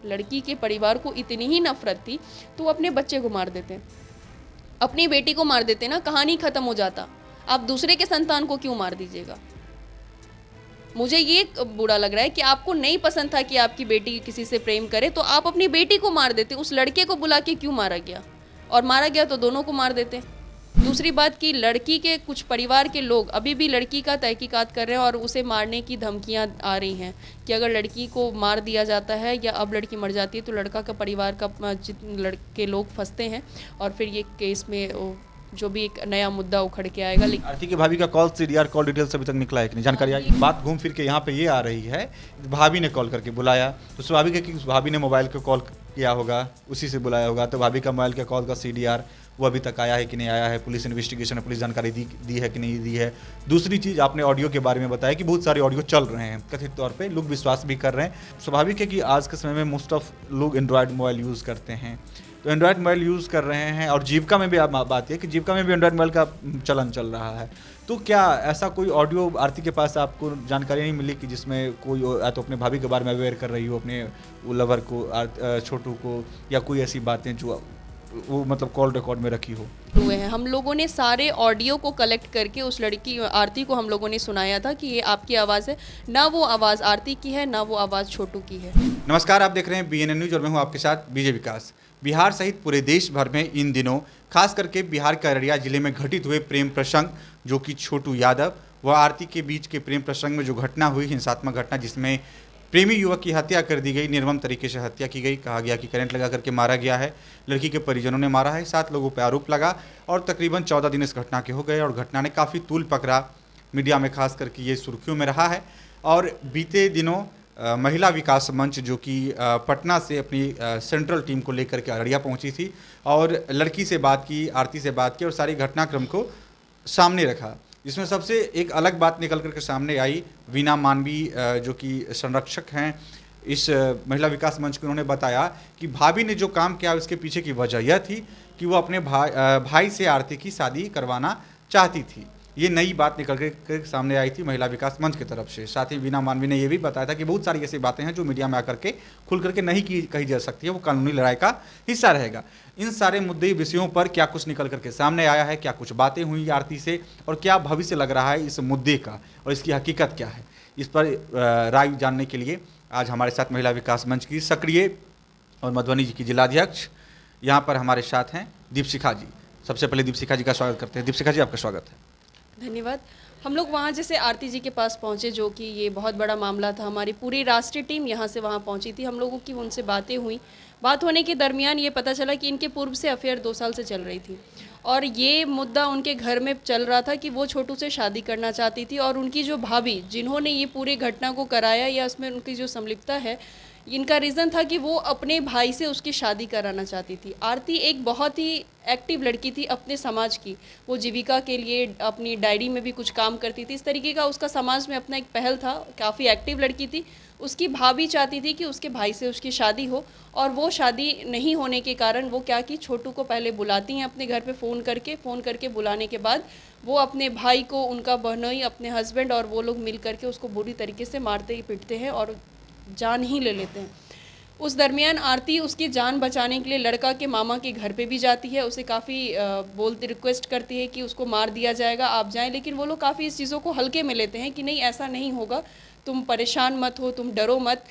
लड़की के परिवार को इतनी ही नफरत थी तो वो अपने बच्चे को मार देते, अपनी बेटी को मार देते ना, कहानी खत्म हो जाता। आप दूसरे के संतान को क्यों मार दीजिएगा? मुझे ये बुरा लग रहा है कि आपको नहीं पसंद था कि आपकी बेटी किसी से प्रेम करे, तो आप अपनी बेटी को मार देते। उस लड़के को बुला के क्यों मारा गया? और मारा गया तो दोनों को मार देते। दूसरी बात कि लड़की के कुछ परिवार के लोग अभी भी लड़की का तहकीकात कर रहे हैं और उसे मारने की धमकियां आ रही हैं कि अगर लड़की को मार दिया जाता है या अब लड़की मर जाती है तो लड़का का परिवार का लड़के लोग फंसते हैं और फिर ये केस में जो भी एक नया मुद्दा उखड़ के आएगा। लेकिन आरती की भाभी का कॉल सीडीआर कॉल डिटेल्स अभी तक निकला है कि नहीं, जानकारी आई? बात घूम फिर के यहाँ पे ये आ रही है, भाभी ने कॉल करके बुलाया तो स्वाभाविक है कि उस भाभी ने मोबाइल को कॉल किया होगा, उसी से बुलाया होगा, तो भाभी का मोबाइल का कॉल का सीडीआर वो अभी तक आया है कि नहीं आया है, पुलिस इन्वेस्टिगेशन है, पुलिस जानकारी दी है कि नहीं दी है। दूसरी चीज़ आपने ऑडियो के बारे में बताया कि बहुत सारे ऑडियो चल रहे हैं, कथित तौर पे लोग विश्वास भी कर रहे हैं। स्वाभाविक है कि आज के समय में मोस्ट ऑफ लोग एंड्रॉयड मोबाइल यूज़ करते हैं, तो एंड्रॉयड मोबाइल यूज़ कर रहे हैं और जीविका में भी आप बात है कि जीविका में भी एंड्रॉयड मोबाइल का चलन चल रहा है। तो क्या ऐसा कोई ऑडियो आरती के पास आपको जानकारी नहीं मिली कि जिसमें कोई या तो अपने भाभी के बारे में अवेयर कर रही हो, अपने लवर को, छोटू को, या कोई ऐसी बातें जो वो मतलब कॉल रिकॉर्ड में रखी हो? हुए हैं, हम लोगों ने सारे ऑडियो को कलेक्ट करके उस लड़की आरती को हम लोगों ने सुनाया था कि ये आपकी आवाज़ है, ना वो आवाज़ आरती की है ना वो आवाज़ छोटू की है। नमस्कार, आप देख रहे हैं बीएनएन न्यूज और मैं हूं आपके साथ विजय विकास। बिहार सहित पूरे देश भर में इन दिनों खास करके बिहार के अररिया जिले में घटित हुए प्रेम प्रसंग, जो कि छोटू यादव व आरती के बीच के प्रेम प्रसंग में जो घटना हुई, हिंसात्मक घटना जिसमें प्रेमी युवक की हत्या कर दी गई, निर्मम तरीके से हत्या की गई, कहा गया कि करंट लगा करके मारा गया है, लड़की के परिजनों ने मारा है, 7 लोगों पर आरोप लगा और तकरीबन 14 दिन इस घटना के हो गए और घटना ने काफ़ी तूल पकड़ा, मीडिया में खास करके ये सुर्खियों में रहा है। और बीते दिनों महिला विकास मंच जो कि पटना से अपनी सेंट्रल टीम को लेकर के अररिया पहुंची थी और लड़की से बात की, आरती से बात की और सारी घटनाक्रम को सामने रखा, जिसमें सबसे एक अलग बात निकल कर के सामने आई। वीना मानवी जो कि संरक्षक हैं इस महिला विकास मंच के, उन्होंने बताया कि भाभी ने जो काम किया उसके पीछे की वजह यह थी कि वो अपने भाई से आरती की शादी करवाना चाहती थी। ये नई बात निकल के सामने आई थी महिला विकास मंच की तरफ से। साथ ही वीना मानवी ने यह भी बताया था कि बहुत सारी ऐसी बातें हैं जो मीडिया में आकर के खुल करके नहीं कही जा सकती है, वो कानूनी लड़ाई का हिस्सा रहेगा। इन सारे मुद्दे विषयों पर क्या कुछ निकल करके सामने आया है, क्या कुछ बातें हुई आरती से और क्या भविष्य लग रहा है इस मुद्दे का और इसकी हकीकत क्या है, इस पर राय जानने के लिए आज हमारे साथ महिला विकास मंच की सक्रिय और मधुबनी जी की जिलाध्यक्ष यहाँ पर हमारे साथ हैं दीपशिखा जी। सबसे पहले दीपशिखा जी का स्वागत करते हैं। दीपशिखा जी, आपका स्वागत है। धन्यवाद। हम लोग वहाँ जैसे आरती जी के पास पहुँचे, जो कि ये बहुत बड़ा मामला था, हमारी पूरी राष्ट्रीय टीम यहाँ से वहाँ पहुँची थी। हम लोगों की उनसे बातें हुई, बात होने के दरमियान ये पता चला कि इनके पूर्व से अफेयर 2 साल से चल रही थी और ये मुद्दा उनके घर में चल रहा था कि वो छोटू से शादी करना चाहती थी और उनकी जो भाभी जिन्होंने ये पूरी घटना को कराया या उसमें उनकी जो संलिप्तता है, इनका रीज़न था कि वो अपने भाई से उसकी शादी कराना चाहती थी। आरती एक बहुत ही एक्टिव लड़की थी अपने समाज की, वो जीविका के लिए अपनी डायरी में भी कुछ काम करती थी, इस तरीके का उसका समाज में अपना एक पहल था, काफ़ी एक्टिव लड़की थी। उसकी भाभी चाहती थी कि उसके भाई से उसकी शादी हो और वो शादी नहीं होने के कारण वो क्या कि छोटू को पहले बुलाती हैं अपने घर पे फ़ोन करके बुलाने के बाद वो अपने भाई को, उनका बहनोई, अपने हस्बैंड और वो लोग मिल करके उसको बुरी तरीके से मारते ही पीटते हैं और जान ही ले लेते हैं। उस दरमियान आरती उसकी जान बचाने के लिए लड़का के मामा के घर पे भी जाती है, उसे काफ़ी बोलती, रिक्वेस्ट करती है कि उसको मार दिया जाएगा, आप जाएं, लेकिन वो लोग काफ़ी इस चीज़ों को हल्के में लेते हैं कि नहीं ऐसा नहीं होगा, तुम परेशान मत हो, तुम डरो मत,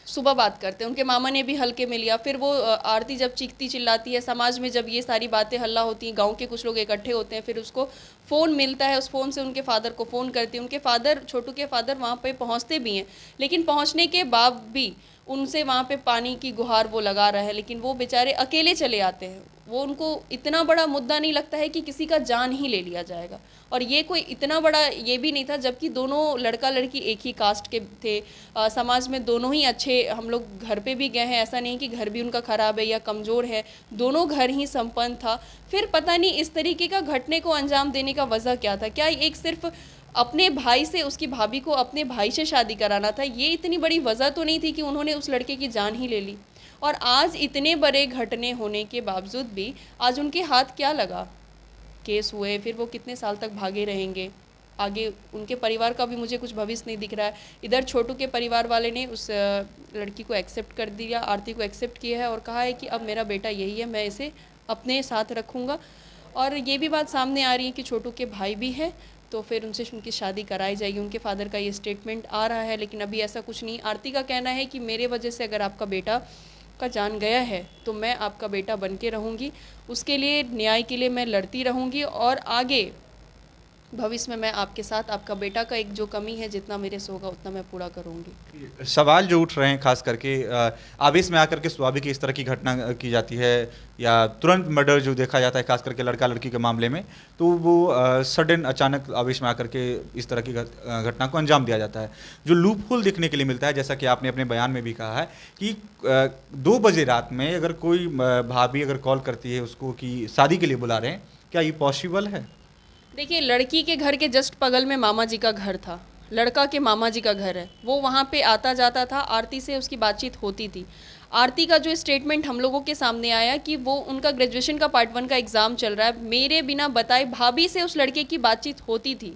सुबह बात करते हैं। उनके मामा ने भी हल्के में लिया। फिर वो आरती जब चीखती चिल्लाती है, समाज में जब ये सारी बातें हल्ला होती हैं, गांव के कुछ लोग इकट्ठे होते हैं, फिर उसको फ़ोन मिलता है, उस फ़ोन से उनके फादर को फ़ोन करती है। उनके फादर, छोटू के फादर वहाँ पे पहुँचते भी हैं, लेकिन पहुँचने के बाद भी उनसे वहाँ पे पानी की गुहार वो लगा रहा है, लेकिन वो बेचारे अकेले चले आते हैं। वो उनको इतना बड़ा मुद्दा नहीं लगता है कि किसी का जान ही ले लिया जाएगा, और ये कोई इतना बड़ा ये भी नहीं था, जबकि दोनों लड़का लड़की एक ही कास्ट के थे। समाज में दोनों ही अच्छे, हम लोग घर पे भी गए हैं, ऐसा नहीं कि घर भी उनका ख़राब है या कमज़ोर है, दोनों घर ही संपन्न था। फिर पता नहीं इस तरीके का घटने को अंजाम देने का वजह क्या था? क्या एक सिर्फ अपने भाई से, उसकी भाभी को अपने भाई से शादी कराना था? ये इतनी बड़ी वजह तो नहीं थी कि उन्होंने उस लड़के की जान ही ले ली। और आज इतने बड़े घटने होने के बावजूद भी आज उनके हाथ क्या लगा? केस हुए, फिर वो कितने साल तक भागे रहेंगे, आगे उनके परिवार का भी मुझे कुछ भविष्य नहीं दिख रहा है। इधर छोटू के परिवार वाले ने उस लड़की को एक्सेप्ट कर दिया, आरती को एक्सेप्ट किया है और कहा है कि अब मेरा बेटा यही है, मैं इसे अपने साथ रखूँगा। और ये भी बात सामने आ रही है कि छोटू के भाई भी हैं, तो फिर उनसे उनकी शादी कराई जाएगी। उनके फादर का ये स्टेटमेंट आ रहा है, लेकिन अभी ऐसा कुछ नहीं। आरती का कहना है कि मेरे वजह से अगर आपका बेटा का जान गया है तो मैं आपका बेटा बन के रहूँगी, उसके लिए न्याय के लिए मैं लड़ती रहूँगी और आगे भविष्य में मैं आपके साथ आपका बेटा का एक जो कमी है जितना मेरे से होगा उतना मैं पूरा करूँगी। सवाल जो उठ रहे हैं खास करके आवेश में आकर के स्वाभाविक इस तरह की घटना की जाती है या तुरंत मर्डर जो देखा जाता है खास करके लड़का लड़की के मामले में, तो वो सडन अचानक आवेश में आकर के इस तरह की घटना को अंजाम दिया जाता है। जो लूप होल देखने के लिए मिलता है, जैसा कि आपने अपने बयान में भी कहा है कि 2 बजे रात में अगर कोई भाभी अगर कॉल करती है उसको कि शादी के लिए बुला रहे हैं, क्या ये पॉसिबल है? देखिए, लड़की के घर के जस्ट बगल में मामा जी का घर था, लड़का के मामा जी का घर है, वो वहाँ पे आता जाता था, आरती से उसकी बातचीत होती थी। आरती का जो स्टेटमेंट हम लोगों के सामने आया कि वो उनका ग्रेजुएशन का पार्ट 1 का एग्ज़ाम चल रहा है, मेरे बिना बताए भाभी से उस लड़के की बातचीत होती थी।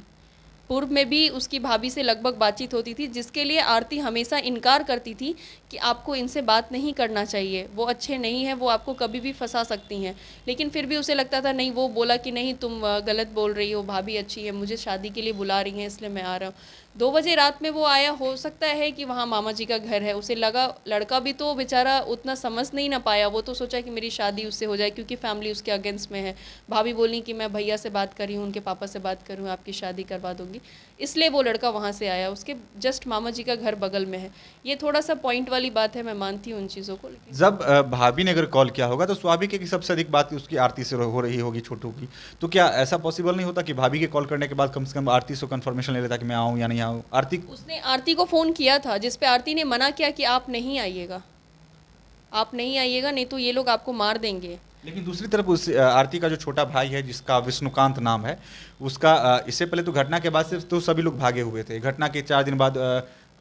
पूर्व में भी उसकी भाभी से लगभग बातचीत होती थी, जिसके लिए आरती हमेशा इनकार करती थी कि आपको इनसे बात नहीं करना चाहिए, वो अच्छे नहीं हैं, वो आपको कभी भी फंसा सकती हैं। लेकिन फिर भी उसे लगता था नहीं, वो बोला कि नहीं तुम गलत बोल रही हो, भाभी अच्छी है, मुझे शादी के लिए बुला रही हैं इसलिए मैं आ रहा हूँ। 2 बजे रात में वो आया, हो सकता है कि वहाँ मामा जी का घर है, उसे लगा, लड़का भी तो बेचारा उतना समझ नहीं ना पाया, वो तो सोचा कि मेरी शादी उससे हो जाए क्योंकि फैमिली उसके अगेंस्ट में है। भाभी बोली कि मैं भैया से बात कर रही हूँ, उनके पापा से बात कर रही हूँ, आपकी शादी करवा दूँगी, इसलिए वो लड़का वहाँ से आया। उसके जस्ट मामा जी का घर बगल में है। ये थोड़ा सा पॉइंट वाली बात है, मैं मानती हूँ उन चीज़ों को, लेकिन जब भाभी ने अगर कॉल किया होगा तो स्वाभाविक है कि सबसे अधिक बात उसकी आरती से हो रही होगी छोटू की, तो क्या ऐसा पॉसिबल नहीं होता कि भाभी के कॉल करने के बाद कम से कम आरती से कंफर्मेशन ले लेता कि मैं आऊँ या नहीं आऊँ? आरती उसने आरती को फ़ोन किया था, जिस पे आरती ने मना किया कि आप नहीं आइएगा, आप नहीं आइएगा, नहीं तो ये लोग आपको मार देंगे। लेकिन दूसरी तरफ उस आरती का जो छोटा भाई है जिसका विष्णुकांत नाम है, उसका इससे पहले तो घटना के बाद से तो सभी लोग भागे हुए थे। घटना के 4 दिन बाद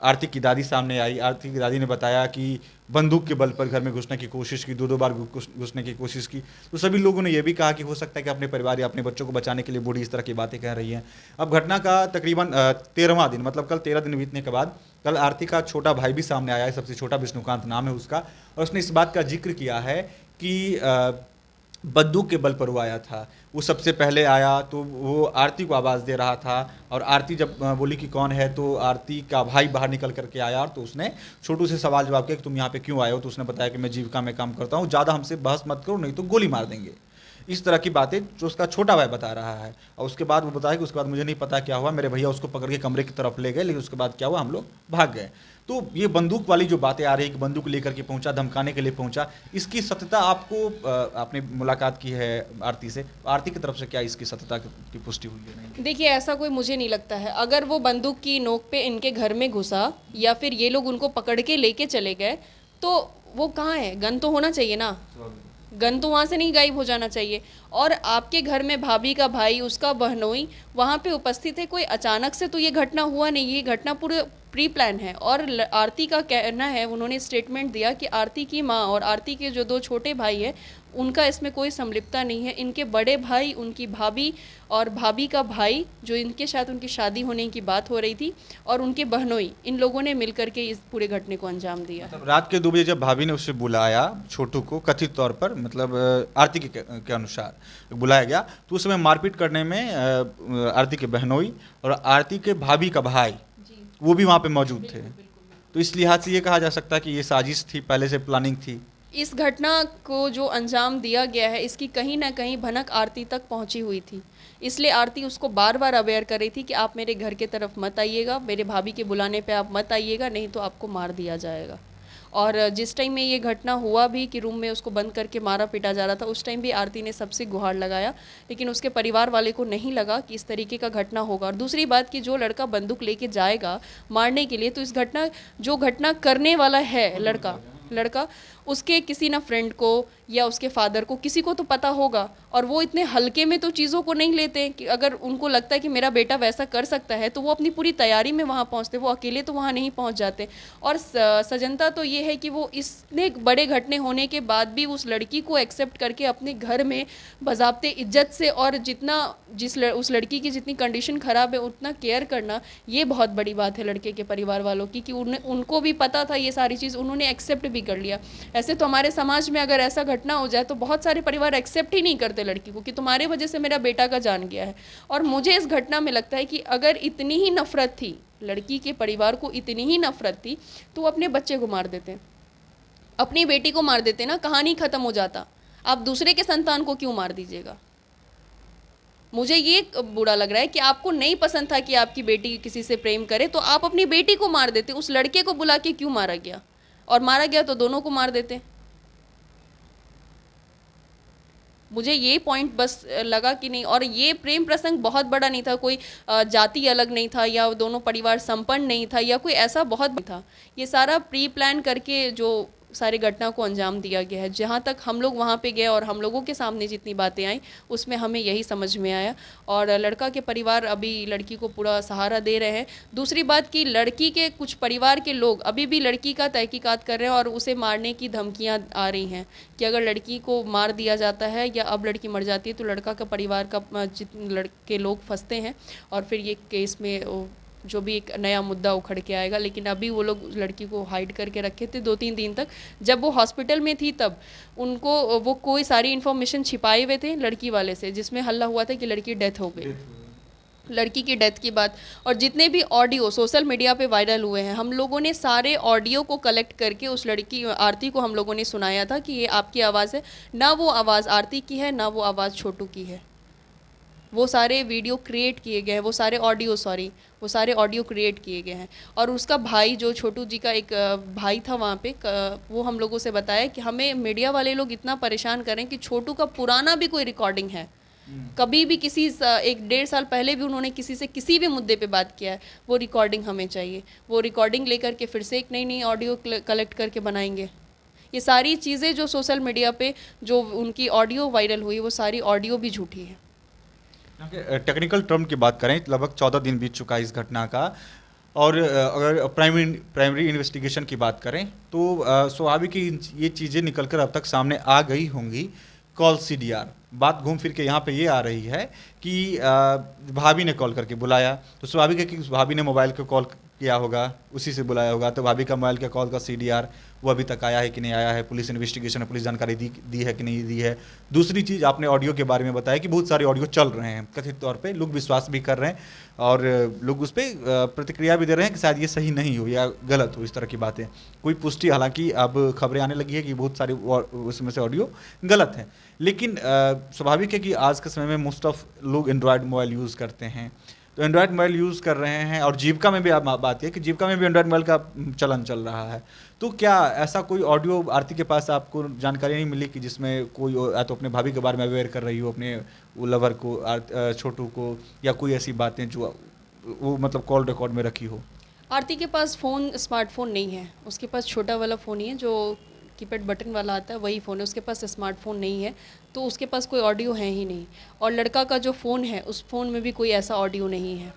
आरती की दादी सामने आई। आरती की दादी ने बताया कि बंदूक के बल पर घर में घुसने की कोशिश की, 2-2 बार घुसने की कोशिश की। तो सभी लोगों ने यह भी कहा कि हो सकता है कि अपने परिवार या अपने बच्चों को बचाने के लिए बूढ़ी इस तरह की बातें कह रही हैं। अब घटना का तकरीबन 13वां दिन, मतलब कल 13 दिन बीतने के बाद कल आरती का छोटा भाई भी सामने आया है, सबसे छोटा विष्णुकांत नाम है उसका, और उसने इस बात का जिक्र किया है कि बंदूक के बल पर वो आया था। वो सबसे पहले आया तो वो आरती को आवाज़ दे रहा था, और आरती जब बोली कि कौन है तो आरती का भाई बाहर निकल करके आया, तो उसने छोटू से सवाल जवाब किया कि तुम यहाँ पे क्यों आए हो, तो उसने बताया कि मैं जीविका में काम करता हूँ, ज़्यादा हमसे बहस मत करो नहीं तो गोली मार देंगे। इस तरह की बातें जो उसका छोटा भाई बता रहा है। और उसके बाद वो बताया कि उसके बाद मुझे नहीं पता क्या हुआ, मेरे भैया उसको पकड़ के कमरे की तरफ ले गए, लेकिन उसके बाद क्या हुआ, हम लोग भाग गए। तो ये बंदूक वाली जो बातें आ रही है कि बंदूक लेकर के पहुंचा, धमकाने के लिए पहुंचा, इसकी सत्यता आपको आपने मुलाकात की है आरती से, आरती की तरफ से क्या इसकी सत्यता की पुष्टि हुई है? नहीं, देखिए, ऐसा कोई मुझे नहीं लगता है। अगर वो बंदूक की नोक पे इनके घर में घुसा या फिर ये लोग उनको पकड़ के लेके चले गए, तो वो कहाँ है? गन तो होना चाहिए ना, गन तो वहाँ से नहीं गायब हो जाना चाहिए। और आपके घर में भाभी का भाई, उसका बहनोई वहाँ पे उपस्थित है, कोई अचानक से तो ये घटना हुआ नहीं, ये घटना पूरे प्री प्लान है। और आरती का कहना है, उन्होंने स्टेटमेंट दिया कि आरती की माँ और आरती के जो 2 छोटे भाई हैं उनका इसमें कोई संलिप्तता नहीं है। इनके बड़े भाई, उनकी भाभी और भाभी का भाई, जो इनके साथ उनकी शादी होने की बात हो रही थी, और उनके बहनोई, इन लोगों ने मिलकर के इस पूरे घटने को अंजाम दिया है। मतलब रात के 2 बजे जब भाभी ने उसे बुलाया छोटू को, कथित तौर पर मतलब आरती के अनुसार बुलाया गया, तो उस समय मारपीट करने में आरती के बहनोई और आरती के भाभी का भाई वो भी वहाँ पे मौजूद थे। तो इस लिहाज से ये कहा जा सकता है कि ये साजिश थी, पहले से प्लानिंग थी। इस घटना को जो अंजाम दिया गया है, इसकी कहीं ना कहीं भनक आरती तक पहुंची हुई थी। इसलिए आरती उसको बार बार अवेयर कर रही थी कि आप मेरे घर के तरफ मत आइएगा, मेरे भाभी के बुलाने पे आप मत आइएगा, नहीं तो आपको मार दिया जाएगा। और जिस टाइम में ये घटना हुआ भी कि रूम में उसको बंद करके मारा पीटा जा रहा था, उस टाइम भी आरती ने सबसे गुहार लगाया, लेकिन उसके परिवार वाले को नहीं लगा कि इस तरीके का घटना होगा। और दूसरी बात कि जो लड़का बंदूक लेके जाएगा मारने के लिए, तो इस घटना, जो घटना करने वाला है लड़का, उसके किसी ना फ्रेंड को या उसके फादर को, किसी को तो पता होगा। और वो इतने हल्के में तो चीज़ों को नहीं लेते कि अगर उनको लगता है कि मेरा बेटा वैसा कर सकता है तो वो अपनी पूरी तैयारी में वहाँ पहुँचते, वो अकेले तो वहाँ नहीं पहुँच जाते। और सजनता तो ये है कि वो इतने बड़े घटने होने के बाद भी उस लड़की को एक्सेप्ट करके अपने घर में बज़ाब्ते इज्जत से, और उस लड़की की जितनी कंडीशन ख़राब है उतना केयर करना, ये बहुत बड़ी बात है लड़के के परिवार वालों की, कि उनको भी पता था ये सारी चीज़, उन्होंने एक्सेप्ट भी कर लिया। ऐसे तो हमारे समाज में अगर ऐसा घटना हो जाए तो बहुत सारे परिवार एक्सेप्ट ही नहीं करते लड़की को, कि तुम्हारे वजह से मेरा बेटा का जान गया है। और मुझे इस घटना में लगता है कि अगर इतनी ही नफरत थी, लड़की के परिवार को इतनी ही नफरत थी, तो वो अपने बच्चे को मार देते, अपनी बेटी को मार देते ना, कहानी ख़त्म हो जाता। आप दूसरे के संतान को क्यों मार दीजिएगा? मुझे ये बुरा लग रहा है कि आपको नहीं पसंद था कि आपकी बेटी किसी से प्रेम करे, तो आप अपनी बेटी को मार देते। उस लड़के को बुला के क्यों मारा गया? और मारा गया तो दोनों को मार देते। मुझे ये पॉइंट बस लगा कि नहीं। और ये प्रेम प्रसंग बहुत बड़ा नहीं था, कोई जाति अलग नहीं था, या दोनों परिवार संपन्न नहीं था, या कोई ऐसा बहुत नहीं था। ये सारा प्री प्लान करके जो सारी घटना को अंजाम दिया गया है। जहाँ तक हम लोग वहाँ पे गए और हम लोगों के सामने जितनी बातें आई, उसमें हमें यही समझ में आया। और लड़का के परिवार अभी लड़की को पूरा सहारा दे रहे हैं। दूसरी बात कि लड़की के कुछ परिवार के लोग अभी भी लड़की का तहकीकात कर रहे हैं और उसे मारने की धमकियाँ आ रही हैं कि अगर लड़की को मार दिया जाता है या अब लड़की मर जाती है तो लड़का का परिवार का लड़के लोग फंसते हैं और फिर ये केस में जो भी एक नया मुद्दा उखड़ के आएगा। लेकिन अभी वो लोग लड़की को हाइड करके रखे थे 2-3 दिन तक। जब वो हॉस्पिटल में थी तब उनको वो कोई सारी इन्फॉर्मेशन छिपाए हुए थे लड़की वाले से, जिसमें हल्ला हुआ था कि लड़की डेथ हो गई। लड़की की डेथ की बात और जितने भी ऑडियो सोशल मीडिया पे वायरल हुए हैं, हम लोगों ने सारे ऑडियो को कलेक्ट करके उस लड़की आरती को हम लोगों ने सुनाया था कि ये आपकी आवाज़ है। ना वो आवाज़ आरती की है, ना वो आवाज़ छोटू की है। वो सारे वीडियो क्रिएट किए गए हैं, वो सारे ऑडियो क्रिएट किए गए हैं। और उसका भाई, जो छोटू जी का एक भाई था वहाँ पे, वो हम लोगों से बताया कि हमें मीडिया वाले लोग इतना परेशान करें कि छोटू का पुराना भी कोई रिकॉर्डिंग है, कभी भी किसी 1-1.5 साल पहले भी उन्होंने किसी से किसी भी मुद्दे पे बात किया है, वो रिकॉर्डिंग हमें चाहिए। वो रिकॉर्डिंग लेकर के फिर से एक नई ऑडियो कलेक्ट करके बनाएंगे। ये सारी चीज़ें जो सोशल मीडिया पे जो उनकी ऑडियो वायरल हुई, वो सारी ऑडियो भी झूठी है। टेक्निकल टर्म की बात करें तो लगभग 14 दिन बीत चुका है इस घटना का। और अगर प्राइमरी इन्वेस्टिगेशन की बात करें तो स्वाभाविक ही ये चीज़ें निकलकर अब तक सामने आ गई होंगी। कॉल CDR, बात घूम फिर के यहाँ पे ये आ रही है कि भाभी ने कॉल करके बुलाया, तो स्वाभाविक है कि उस भाभी ने मोबाइल को कॉल किया होगा, उसी से बुलाया होगा। तो भाभी का मोबाइल के कॉल का CDR वो अभी तक आया है कि नहीं आया है, पुलिस इन्वेस्टिगेशन, पुलिस जानकारी दी है कि नहीं दी है। दूसरी चीज़, आपने ऑडियो के बारे में बताया कि बहुत सारे ऑडियो चल रहे हैं, कथित तौर पे लोग विश्वास भी कर रहे हैं और लोग उस पर प्रतिक्रिया भी दे रहे हैं कि शायद ये सही नहीं हो या गलत हो, इस तरह की बातें। कोई पुष्टि, हालांकि अब खबरें आने लगी है कि बहुत सारे उसमें से ऑडियो गलत है। लेकिन स्वाभाविक है कि आज के समय में मोस्ट ऑफ लोग एंड्रॉयड मोबाइल यूज़ करते हैं, तो एंड्रॉयड मोबाइल यूज़ कर रहे हैं और जीविका में भी आप बात है कि जीविका में भी एंड्रॉयड मोबाइल का चलन चल रहा है। तो क्या ऐसा कोई ऑडियो आरती के पास आपको जानकारी नहीं मिली कि जिसमें कोई या तो अपने भाभी के बारे में अवेयर कर रही हो, अपने वो लवर को, छोटू को, या कोई ऐसी बातें जो वो मतलब कॉल रिकॉर्ड में रखी हो? आरती के पास फ़ोन, स्मार्टफोन नहीं है। उसके पास छोटा वाला फ़ोन ही है जो कीपैड बटन वाला आता है, वही फ़ोन है। उसके पास स्मार्टफोन नहीं है, तो उसके पास कोई ऑडियो है ही नहीं। और लड़का का जो फ़ोन है, उस फ़ोन में भी कोई ऐसा ऑडियो नहीं है।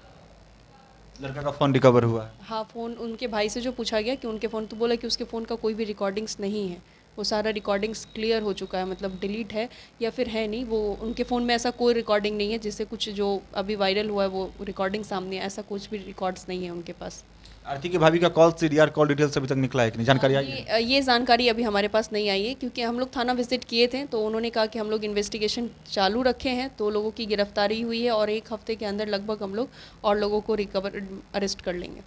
लड़का का फ़ोन रिकवर हुआ है? हाँ, फ़ोन उनके भाई से जो पूछा गया कि उनके फ़ोन, तो बोला कि उसके फ़ोन का कोई भी रिकॉर्डिंग्स नहीं है। वो सारा रिकॉर्डिंग्स क्लियर हो चुका है, मतलब डिलीट है या फिर है नहीं। वो उनके फ़ोन में ऐसा कोई रिकॉर्डिंग नहीं है जिससे कुछ जो अभी वायरल हुआ है वो रिकॉर्डिंग सामने, ऐसा कुछ भी रिकॉर्ड्स नहीं है उनके पास। आरती की भाभी का कॉल CDR कॉल डिटेल्स अभी तक निकला है कि नहीं, जानकारी आई है? ये जानकारी अभी हमारे पास नहीं आई है, क्योंकि हम लोग थाना विजिट किए थे तो उन्होंने कहा कि हम लोग इन्वेस्टिगेशन चालू रखे हैं, तो लोगों की गिरफ्तारी हुई है और 1 हफ्ते के अंदर लगभग हम लोग और लोगों को अरेस्ट कर लेंगे।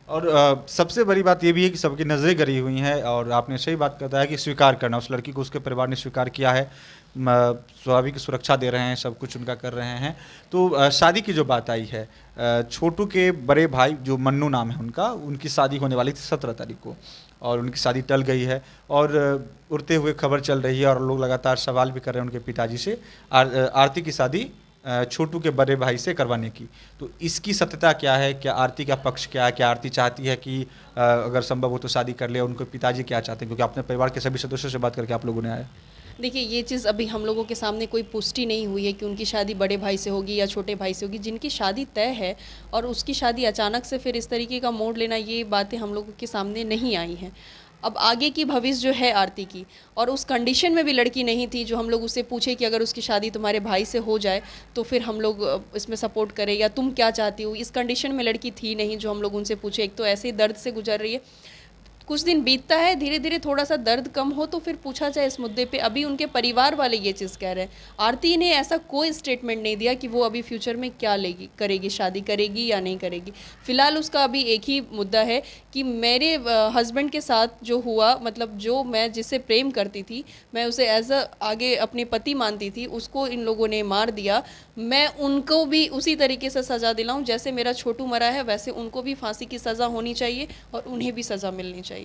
और सबसे बड़ी बात ये भी है कि सबकी नज़रें गड़ी हुई हैं और आपने सही बात बताया कि स्वीकार करना, उस लड़की को उसके परिवार ने स्वीकार किया है, स्वाभाविक सुरक्षा दे रहे हैं, सब कुछ उनका कर रहे हैं। तो शादी की जो बात आई है, छोटू के बड़े भाई जो मन्नू नाम है उनका, उनकी शादी होने वाली थी 17 तारीख को और उनकी शादी टल गई है और उड़ते हुए खबर चल रही है और लोग लगातार सवाल भी कर रहे हैं उनके पिताजी से आरती की शादी छोटू के बड़े भाई से करवाने की। तो इसकी सत्यता क्या है? क्या आरती का पक्ष क्या है? क्या आरती चाहती है कि अगर संभव हो तो शादी कर ले? उनके पिताजी क्या चाहते हैं? क्योंकि अपने परिवार के सभी सदस्यों से बात करके आप लोगों ने आया। देखिए, ये चीज़ अभी हम लोगों के सामने कोई पुष्टि नहीं हुई है कि उनकी शादी बड़े भाई से होगी या छोटे भाई से होगी। जिनकी शादी तय है और उसकी शादी अचानक से फिर इस तरीके का मोड़ लेना, ये बातें हम लोगों के सामने नहीं आई हैं। अब आगे की भविष्य जो है आरती की, और उस कंडीशन में भी लड़की नहीं थी जो हम लोग उससे पूछे कि अगर उसकी शादी तुम्हारे भाई से हो जाए तो फिर हम लोग इसमें सपोर्ट करें, या तुम क्या चाहती हो। इस कंडीशन में लड़की थी नहीं जो हम लोग उनसे पूछे। एक तो ऐसे ही दर्द से गुजर रही है, कुछ दिन बीतता है, धीरे धीरे थोड़ा सा दर्द कम हो तो फिर पूछा जाए इस मुद्दे पे। अभी उनके परिवार वाले ये चीज़ कह रहे हैं। आरती ने ऐसा कोई स्टेटमेंट नहीं दिया कि वो अभी फ्यूचर में क्या लेगी, करेगी, शादी करेगी या नहीं करेगी। फिलहाल उसका अभी एक ही मुद्दा है कि मेरे हस्बैंड के साथ जो हुआ, मतलब जो मैं जिससे प्रेम करती थी, मैं उसे एज अ आगे अपने पति मानती थी, उसको इन लोगों ने मार दिया। मैं उनको भी उसी तरीके से सज़ा दिलाऊं जैसे मेरा छोटू मरा है, वैसे उनको भी फांसी की सज़ा होनी चाहिए और उन्हें भी सज़ा मिलनी चाहिए।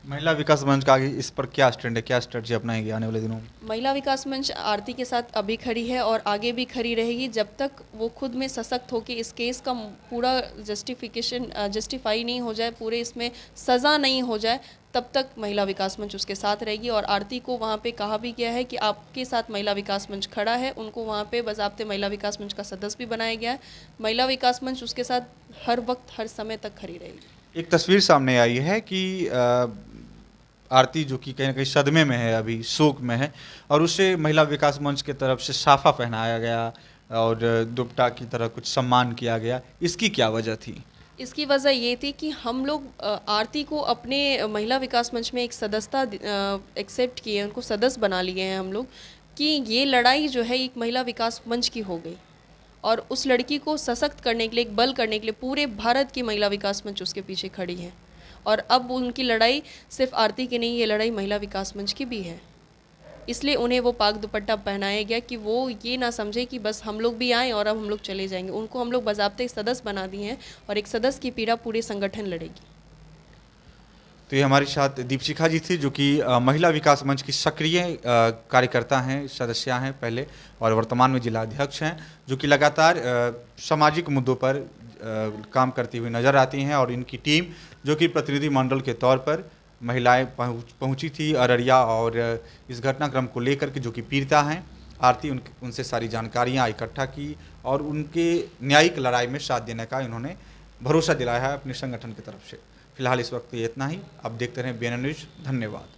महिला विकास मंच का आगे इस पर क्या स्टैंड है, क्या स्ट्रेटजी अपनाएगी आने वाले दिनों में? महिला विकास मंच आरती के साथ अभी खड़ी है और आगे भी खड़ी रहेगी जब तक वो खुद में सशक्त होकर इस केस का पूरा जस्टिफाई नहीं हो जाए, पूरे इसमें सज़ा नहीं हो जाए, तब तक महिला विकास मंच उसके साथ रहेगी। और आरती को वहाँ पे कहा भी गया है कि आपके साथ महिला विकास मंच खड़ा है। उनको वहाँ पे बज़ाब्ते महिला विकास मंच का सदस्य भी बनाया गया है। महिला विकास मंच उसके साथ हर वक्त हर समय तक खड़ी रहेगी। एक तस्वीर सामने आई है कि आरती जो कि कहीं ना कहीं सदमे में है, अभी शोक में है, और उसे महिला विकास मंच की तरफ से साफा पहनाया गया और दुपट्टा की तरह कुछ सम्मान किया गया। इसकी क्या वजह थी? इसकी वजह ये थी कि हम लोग आरती को अपने महिला विकास मंच में एक सदस्यता एक्सेप्ट किए, उनको सदस्य बना लिए हैं हम लोग, कि ये लड़ाई जो है एक महिला विकास मंच की हो गई, और उस लड़की को सशक्त करने के लिए, एक बल करने के लिए पूरे भारत की महिला विकास मंच उसके पीछे खड़ी है। और अब उनकी लड़ाई सिर्फ आरती की नहीं, ये लड़ाई महिला विकास मंच की भी है। इसलिए उन्हें वो पाक दुपट्टा पहनाया गया कि वो ये ना समझे कि बस हम लोग भी आए और अब हम लोग चले जाएंगे। उनको हम लोग बाज़ाब्ते सदस्य बना दिए हैं और एक सदस्य की पीड़ा पूरे संगठन लड़ेगी। तो ये हमारे साथ दीपशिखा जी थी, जो कि महिला विकास मंच की सक्रिय कार्यकर्ता हैं, सदस्या हैं पहले, और वर्तमान में जिला अध्यक्ष हैं, जो कि लगातार सामाजिक मुद्दों पर काम करती हुई नजर आती हैं। और इनकी टीम जो कि प्रतिनिधिमंडल के तौर पर महिलाएं पहुंची थी अररिया, और इस घटनाक्रम को लेकर के जो कि पीड़िता हैं आरती, उनसे सारी जानकारियां इकट्ठा की और उनके न्यायिक लड़ाई में साथ देने का इन्होंने भरोसा दिलाया है अपने संगठन की तरफ से। फिलहाल इस वक्त ये इतना ही। अब देखते रहें BNN न्यूज़। धन्यवाद।